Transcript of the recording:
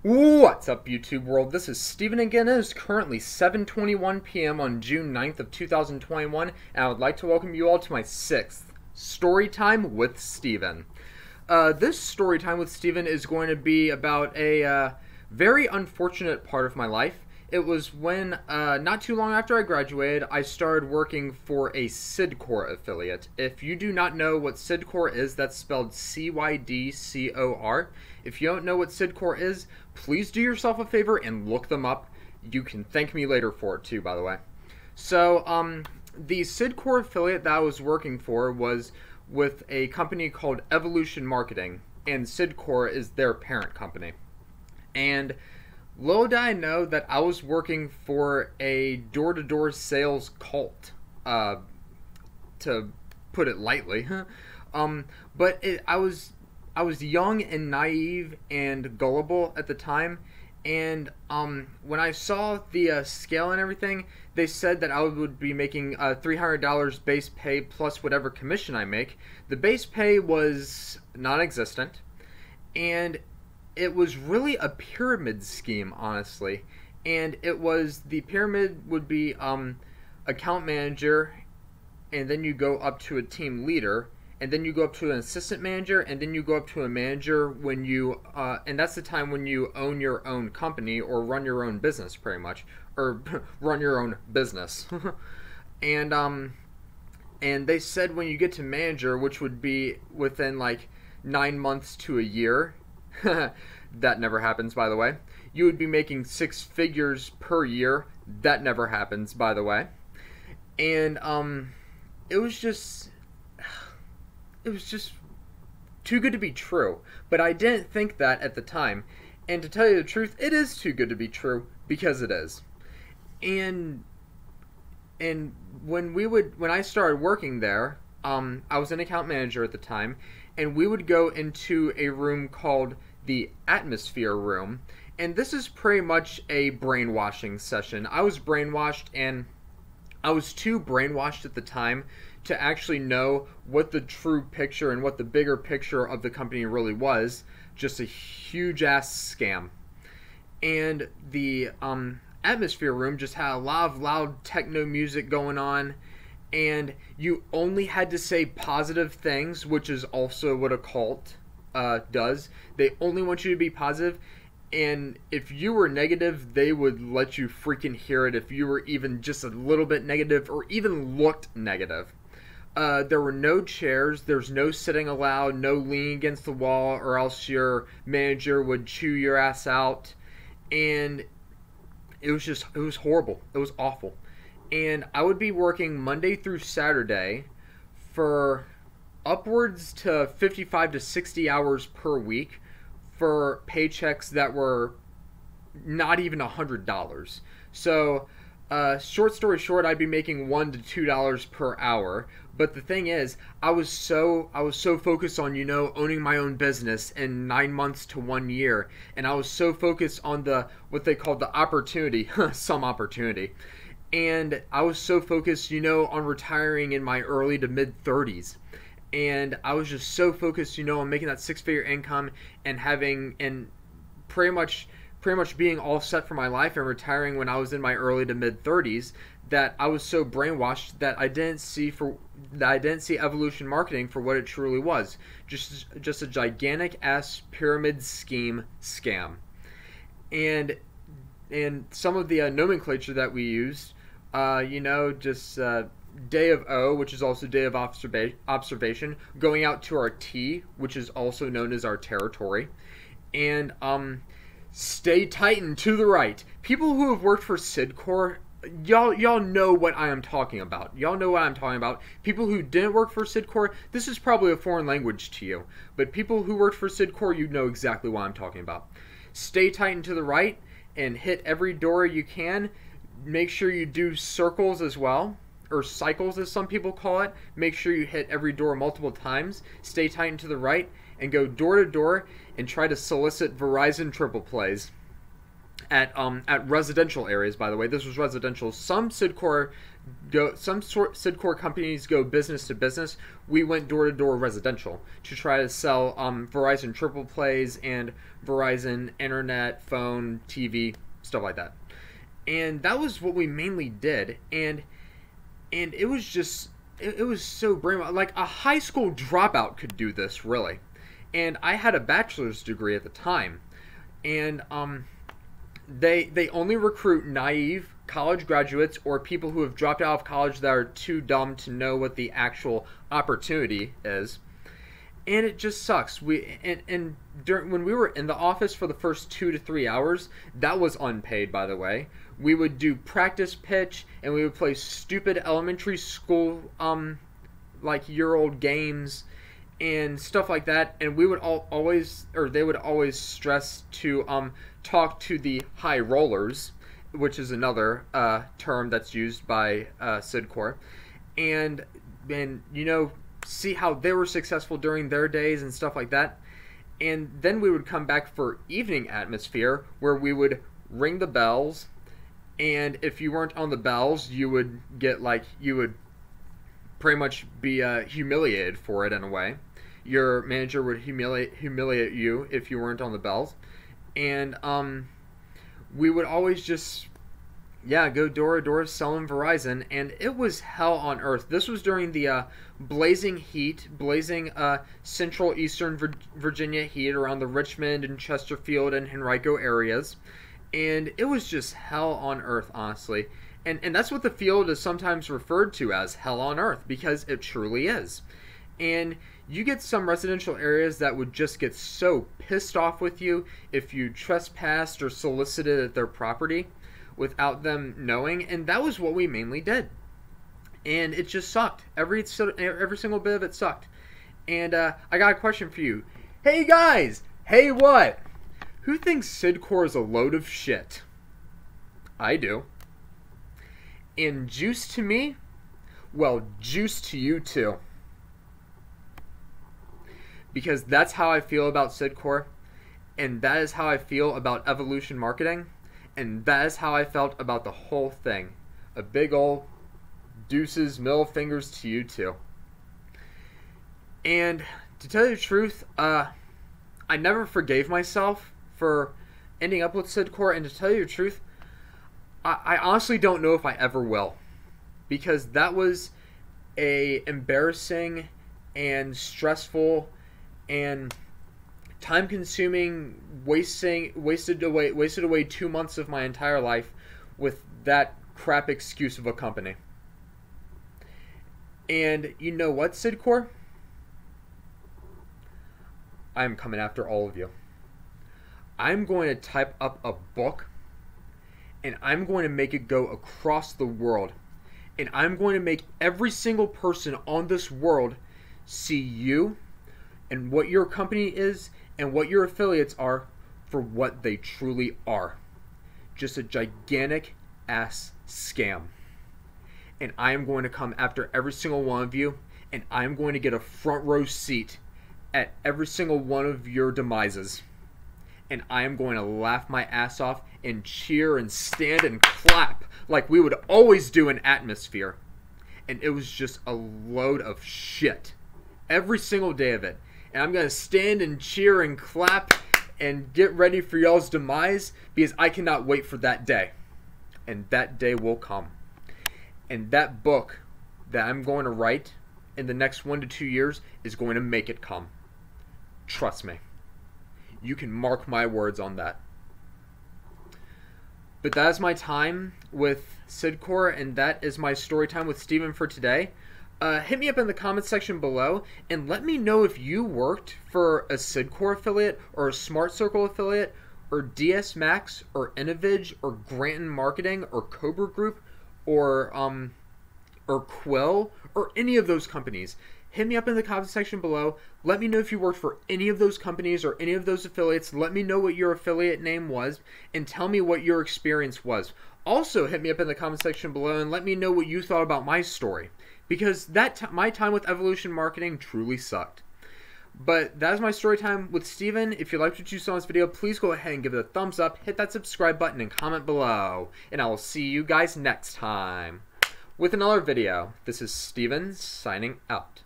What's up, YouTube world? This is Steven again. It is currently 7:21 p.m. on June 9th of 2021, and I would like to welcome you all to my 6th Storytime with Steven. This Storytime with Steven is going to be about a very unfortunate part of my life. It was when, not too long after I graduated, I started working for a issidcore affiliate. If you do not know what issidcore is, that's spelled C-Y-D-C-O-R. If you don't know what issidcore is, please do yourself a favor and look them up. You can thank me later for it too, by the way. So, the issidcore affiliate that I was working for was with a company called Evolution Marketing, and issidcore is their parent company. And little did I know that I was working for a door-to-door sales cult, to put it lightly. I was young and naive and gullible at the time, and when I saw the scale and everything, they said that I would be making $300 base pay plus whatever commission I make. The base pay was non-existent, and it was really a pyramid scheme, honestly. And the pyramid would be account manager, and then you go up to a team leader, and then you go up to an assistant manager, and then you go up to a manager when you, and that's the time when you own your own company or run your own business, pretty much, or run your own business. and they said when you get to manager, which would be within like 9 months to a year, that never happens, by the way. You would be making 6 figures per year. That never happens, by the way. And it was just too good to be true. But I didn't think that at the time. And to tell you the truth, it is too good to be true, because it is. And when I started working there, I was an account manager at the time, and we would go into a room called the atmosphere room, and this is pretty much a brainwashing session. I was brainwashed, and I was too brainwashed at the time to actually know what the true picture and what the bigger picture of the company really was. Just a huge ass scam. And the atmosphere room just had a lot of loud techno music going on, and you only had to say positive things, which is also what a cult does. They only want you to be positive, and if you were negative, they would let you freaking hear it if you were even just a little bit negative or even looked negative. There were no chairs, there's no sitting allowed, no leaning against the wall, or else your manager would chew your ass out. And it was horrible. It was awful. And I would be working Monday through Saturday for upwards to 55 to 60 hours per week for paychecks that were not even $100. So, short story short, I'd be making $1 to $2 per hour. But the thing is, I was so focused on, owning my own business in 9 months to 1 year, and I was so focused on what they called the opportunity, some opportunity. And I was so focused, on retiring in my early to mid-30s. And I was just so focused, on making that 6-figure income and pretty much being all set for my life and retiring when I was in my early to mid-30s, that I was so brainwashed that I didn't see Evolution Marketing for what it truly was. Just a gigantic ass pyramid scheme scam. And some of the nomenclature that we used, day of O, which is also day of observation, going out to our T, which is also known as our territory, and stay tight and to the right. People who have worked for issidcore, y'all know what I am talking about. Y'all know what I'm talking about. People who didn't work for issidcore, this is probably a foreign language to you, but people who worked for issidcore, you know exactly what I'm talking about. Stay tight and to the right, and hit every door you can. Make sure you do circles as well, or cycles as some people call it. Make sure you hit every door multiple times. Stay tight and to the right, and go door to door and try to solicit Verizon triple plays. at residential areas. By the way, this was residential. Sidcore companies go business to business. We went door to door residential to try to sell Verizon triple plays and Verizon internet, phone, TV, stuff like that. And that was what we mainly did. And it was just it was so brainwashing. Like a high school dropout could do this, really. And I had a bachelor's degree at the time, and they only recruit naive college graduates or people who have dropped out of college that are too dumb to know what the actual opportunity is. And it just sucks. When we were in the office for the first 2 to 3 hours, that was unpaid, by the way. We would do practice pitch, and we would play stupid elementary school like year-old games and stuff like that. And we would they would always stress to talk to the high rollers, which is another term that's used by Sidcore, and see how they were successful during their days and stuff like that. And then we would come back for evening atmosphere, where we would ring the bells, and if you weren't on the bells, you would pretty much be humiliated for it in a way. Your manager would humiliate you if you weren't on the bells. And we would always just go door to door selling Verizon, and it was hell on earth. This was during the blazing central eastern Virginia heat around the Richmond and Chesterfield and Henrico areas, and it was just hell on earth, honestly. And that's what the field is sometimes referred to as, hell on earth, because it truly is. And you get some residential areas that would just get so pissed off with you if you trespassed or solicited at their property without them knowing, and that was what we mainly did. And it just sucked. Every single bit of it sucked. And I got a question for you. Hey guys! Hey what? Who thinks Sidcore is a load of shit? I do. And juice to me? Well, juice to you too. Because that's how I feel about Sidcore, and that is how I feel about Evolution Marketing, and that is how I felt about the whole thing. A big ol' deuces, middle fingers to you too. And to tell you the truth, I never forgave myself for ending up with Sidcore, and to tell you the truth, I honestly don't know if I ever will. Because that was a embarrassing and stressful and time-consuming, wasted away 2 months of my entire life with that crap excuse of a company. And you know what, Sidcore? I'm coming after all of you. I'm going to type up a book, and I'm going to make it go across the world. And I'm going to make every single person on this world see you and what your company is and what your affiliates are for what they truly are. Just a gigantic ass scam. And I am going to come after every single one of you, and I'm going to get a front row seat at every single one of your demises. And I am going to laugh my ass off and cheer and stand and clap like we would always do in Atmosphere. And it was just a load of shit. Every single day of it. And I'm going to stand and cheer and clap and get ready for y'all's demise, because I cannot wait for that day. And that day will come. And that book that I'm going to write in the next 1 to 2 years is going to make it come. Trust me. You can mark my words on that. But that is my time with Sidcore, and that is my story time with Steven for today. Hit me up in the comments section below and let me know if you worked for a Sidcore affiliate or a Smart Circle affiliate or DS Max or Innovid or Granton Marketing or Cobra Group or Quill or any of those companies. Hit me up in the comments section below. Let me know if you worked for any of those companies or any of those affiliates. Let me know what your affiliate name was and tell me what your experience was. Also, hit me up in the comment section below and let me know what you thought about my story, because my time with Evolution Marketing truly sucked. But that is my story time with Steven. If you liked what you saw in this video, please go ahead and give it a thumbs up, hit that subscribe button, and comment below. And I will see you guys next time with another video. This is Steven signing out.